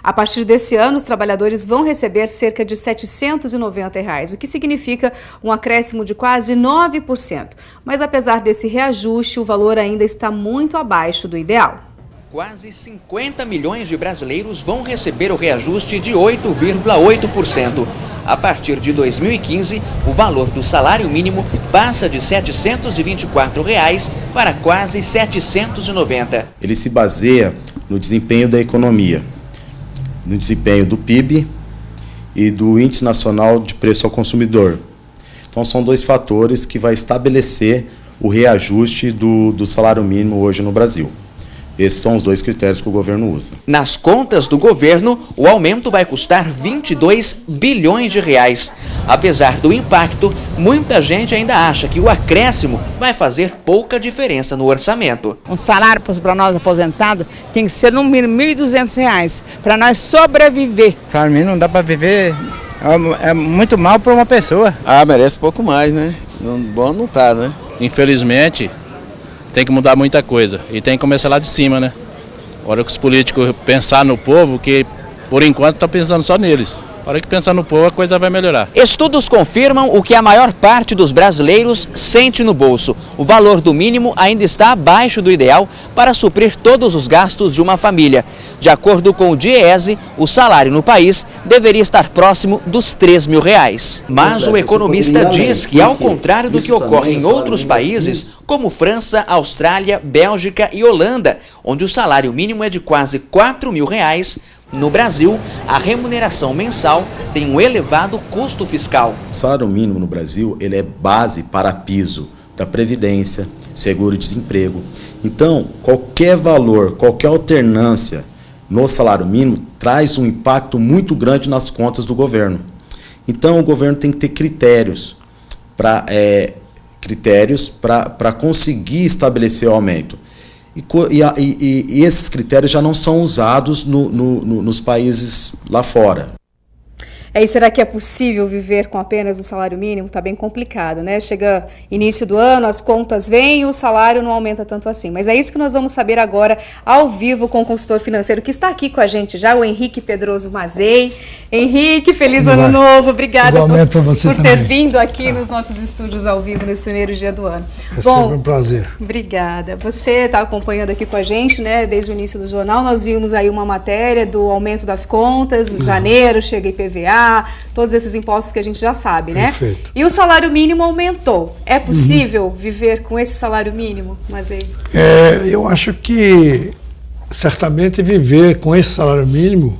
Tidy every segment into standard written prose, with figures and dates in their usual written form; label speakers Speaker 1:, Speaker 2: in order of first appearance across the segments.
Speaker 1: A partir desse ano, os trabalhadores vão receber cerca de R$ 790, o que significa um acréscimo de quase 9%. Mas apesar desse reajuste, o valor ainda está muito abaixo do ideal.
Speaker 2: Quase 50 milhões de brasileiros vão receber o reajuste de 8,8%. A partir de 2015, o valor do salário mínimo passa de R$ 724 para quase R$ 790.
Speaker 3: Ele se baseia no desempenho da economia, no desempenho do PIB e do Índice Nacional de Preço ao Consumidor. Então são dois fatores que vai estabelecer o reajuste do salário mínimo hoje no Brasil. Esses são os dois critérios que o governo usa.
Speaker 2: Nas contas do governo, o aumento vai custar R$ 22 bilhões. Apesar do impacto, muita gente ainda acha que o acréscimo vai fazer pouca diferença no orçamento.
Speaker 4: Um salário para nós aposentados tem que ser no mínimo R$ 1.200 para nós sobreviver.
Speaker 5: O salário mínimo não dá para viver, é muito mal para uma pessoa.
Speaker 6: Merece pouco mais, né? Bom não tá, né?
Speaker 7: Infelizmente, tem que mudar muita coisa e tem que começar lá de cima, né? A hora que os políticos pensar no povo, que por enquanto estão pensando só neles. A hora que pensar no povo, a coisa vai melhorar.
Speaker 2: Estudos confirmam o que a maior parte dos brasileiros sente no bolso. O valor do mínimo ainda está abaixo do ideal para suprir todos os gastos de uma família. De acordo com o DIEESE, o salário no país deveria estar próximo dos R$ 3.000. Mas o economista diz que, ao contrário do que ocorre em outros países, como França, Austrália, Bélgica e Holanda, onde o salário mínimo é de quase R$ 4.000, no Brasil, a remuneração mensal tem um elevado custo fiscal.
Speaker 3: O salário mínimo no Brasil ele é base para piso da Previdência, seguro-desemprego. Então, qualquer valor, qualquer alternância no salário mínimo traz um impacto muito grande nas contas do governo. Então, o governo tem que ter critérios para conseguir estabelecer o aumento. E esses critérios já não são usados nos países lá fora.
Speaker 1: E será que é possível viver com apenas o salário mínimo? Está bem complicado, né? Chega início do ano, as contas vêm e o salário não aumenta tanto assim. Mas é isso que nós vamos saber agora, ao vivo, com o consultor financeiro que está aqui com a gente já, o Henrique Pedroso Mazei. Henrique, feliz ano novo. Obrigada por ter vindo aqui nos nossos estúdios ao vivo nesse primeiro dia do ano.
Speaker 8: É sempre um prazer.
Speaker 1: Obrigada. Você está acompanhando aqui com a gente, né? Desde o início do jornal, nós vimos aí uma matéria do aumento das contas, janeiro, chega IPVA, todos esses impostos que a gente já sabe, né?
Speaker 8: Perfeito.
Speaker 1: E o salário mínimo aumentou. É possível viver com esse salário mínimo, Mazei?
Speaker 8: Eu acho que certamente viver com esse salário mínimo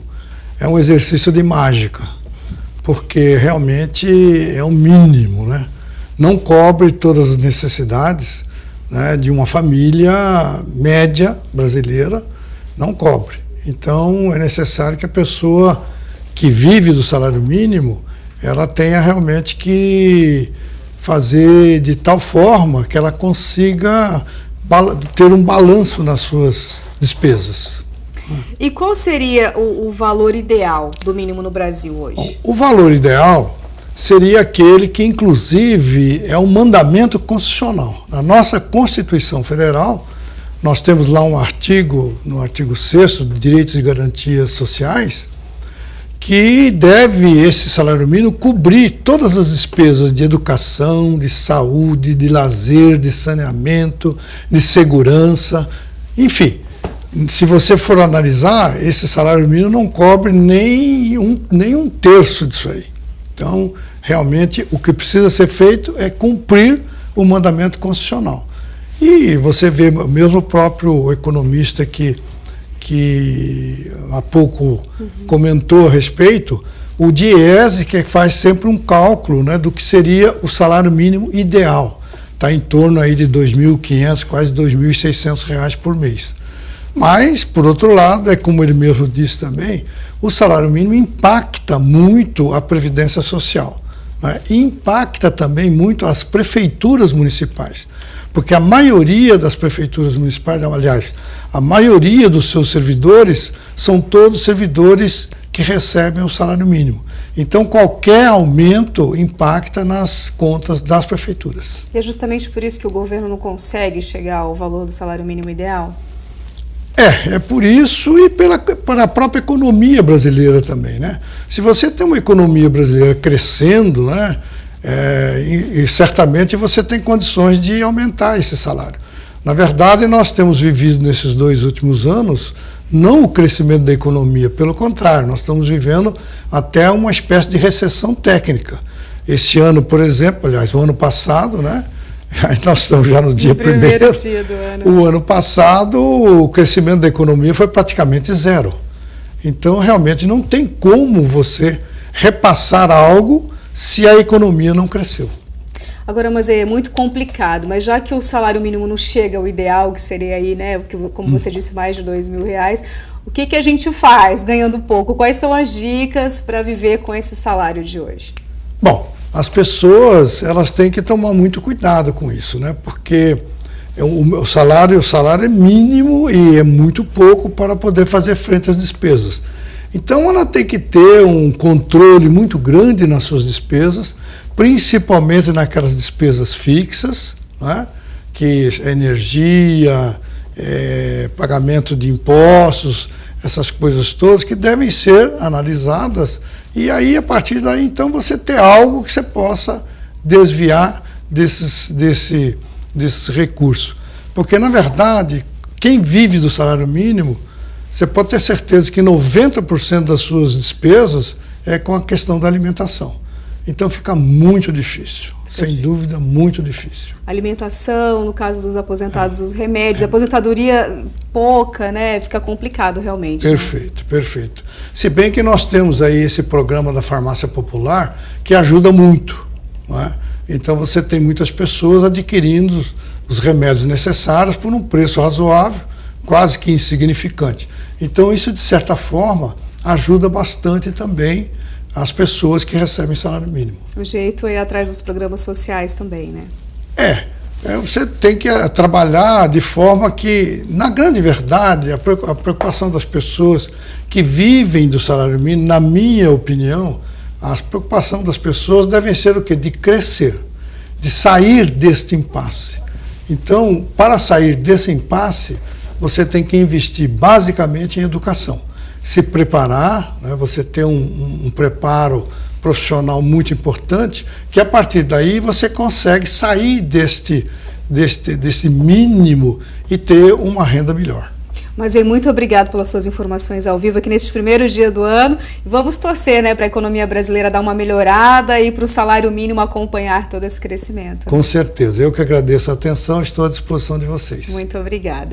Speaker 8: é um exercício de mágica, porque realmente é o mínimo, né? Não cobre todas as necessidades, né, de uma família média brasileira, não cobre. Então é necessário que a pessoa que vive do salário mínimo, ela tenha realmente que fazer de tal forma que ela consiga ter um balanço nas suas despesas.
Speaker 1: E qual seria o valor ideal do mínimo no Brasil hoje?
Speaker 8: O valor ideal seria aquele que, inclusive, é um mandamento constitucional. Na nossa Constituição Federal, nós temos lá um artigo, no artigo 6º, de Direitos e Garantias Sociais, que deve esse salário mínimo cobrir todas as despesas de educação, de saúde, de lazer, de saneamento, de segurança, enfim. Se você for analisar, esse salário mínimo não cobre nem um terço disso aí. Então, realmente, o que precisa ser feito é cumprir o mandamento constitucional. E você vê, mesmo o próprio economista que há pouco comentou a respeito, o DIEESE, que faz sempre um cálculo, né, do que seria o salário mínimo ideal. Está em torno aí de R$ 2.500, quase R$ 2.600 por mês. Mas, por outro lado, é como ele mesmo disse também, o salário mínimo impacta muito a Previdência Social, né? E impacta também muito as prefeituras municipais, porque a maioria das prefeituras municipais, aliás, a maioria dos seus servidores são todos servidores que recebem o salário mínimo. Então, qualquer aumento impacta nas contas das prefeituras.
Speaker 1: E é justamente por isso que o governo não consegue chegar ao valor do salário mínimo ideal?
Speaker 8: É por isso e pela própria economia brasileira também, né? Se você tem uma economia brasileira crescendo, né, e certamente você tem condições de aumentar esse salário. Na verdade, nós temos vivido nesses 2 últimos anos não o crescimento da economia, pelo contrário, nós estamos vivendo até uma espécie de recessão técnica. Esse ano, por exemplo, aliás, o ano passado, né? Nós estamos já no dia 1º.
Speaker 1: Dia do ano.
Speaker 8: O ano passado, o crescimento da economia foi praticamente 0. Então, realmente, não tem como você repassar algo se a economia não cresceu.
Speaker 1: Agora, mas é muito complicado, mas já que o salário mínimo não chega ao ideal, que seria aí, né, como você disse, mais de R$2.000, o que a gente faz ganhando pouco? Quais são as dicas para viver com esse salário de hoje?
Speaker 8: Bom, as pessoas, elas têm que tomar muito cuidado com isso, né? Porque o salário é mínimo e é muito pouco para poder fazer frente às despesas. Então, ela tem que ter um controle muito grande nas suas despesas, principalmente naquelas despesas fixas, né? Que é energia, pagamento de impostos, essas coisas todas que devem ser analisadas. E aí, a partir daí, então, você ter algo que você possa desviar desses recursos. Porque, na verdade, quem vive do salário mínimo, você pode ter certeza que 90% das suas despesas é com a questão da alimentação. Então, fica muito difícil. Sem dúvida, muito difícil.
Speaker 1: Alimentação, no caso dos aposentados, os remédios, aposentadoria pouca, né? Fica complicado realmente.
Speaker 8: Perfeito, né? Perfeito. Se bem que nós temos aí esse programa da farmácia popular que ajuda muito, não é? Então você tem muitas pessoas adquirindo os remédios necessários por um preço razoável, quase que insignificante. Então isso, de certa forma, ajuda bastante também as pessoas que recebem salário mínimo.
Speaker 1: O jeito é ir atrás dos programas sociais também, né?
Speaker 8: Você tem que trabalhar de forma que, na grande verdade, a preocupação das pessoas que vivem do salário mínimo, na minha opinião, a preocupação das pessoas deve ser o quê? De crescer, de sair deste impasse. Então, para sair desse impasse, você tem que investir basicamente em educação. Se preparar, né, você ter um preparo profissional muito importante, que a partir daí você consegue sair desse mínimo e ter uma renda melhor.
Speaker 1: Mas muito obrigado pelas suas informações ao vivo aqui neste 1º dia do ano. E vamos torcer, né, para a economia brasileira dar uma melhorada e para o salário mínimo acompanhar todo esse crescimento.
Speaker 8: Com certeza. Eu que agradeço a atenção, estou à disposição de vocês.
Speaker 1: Muito obrigada.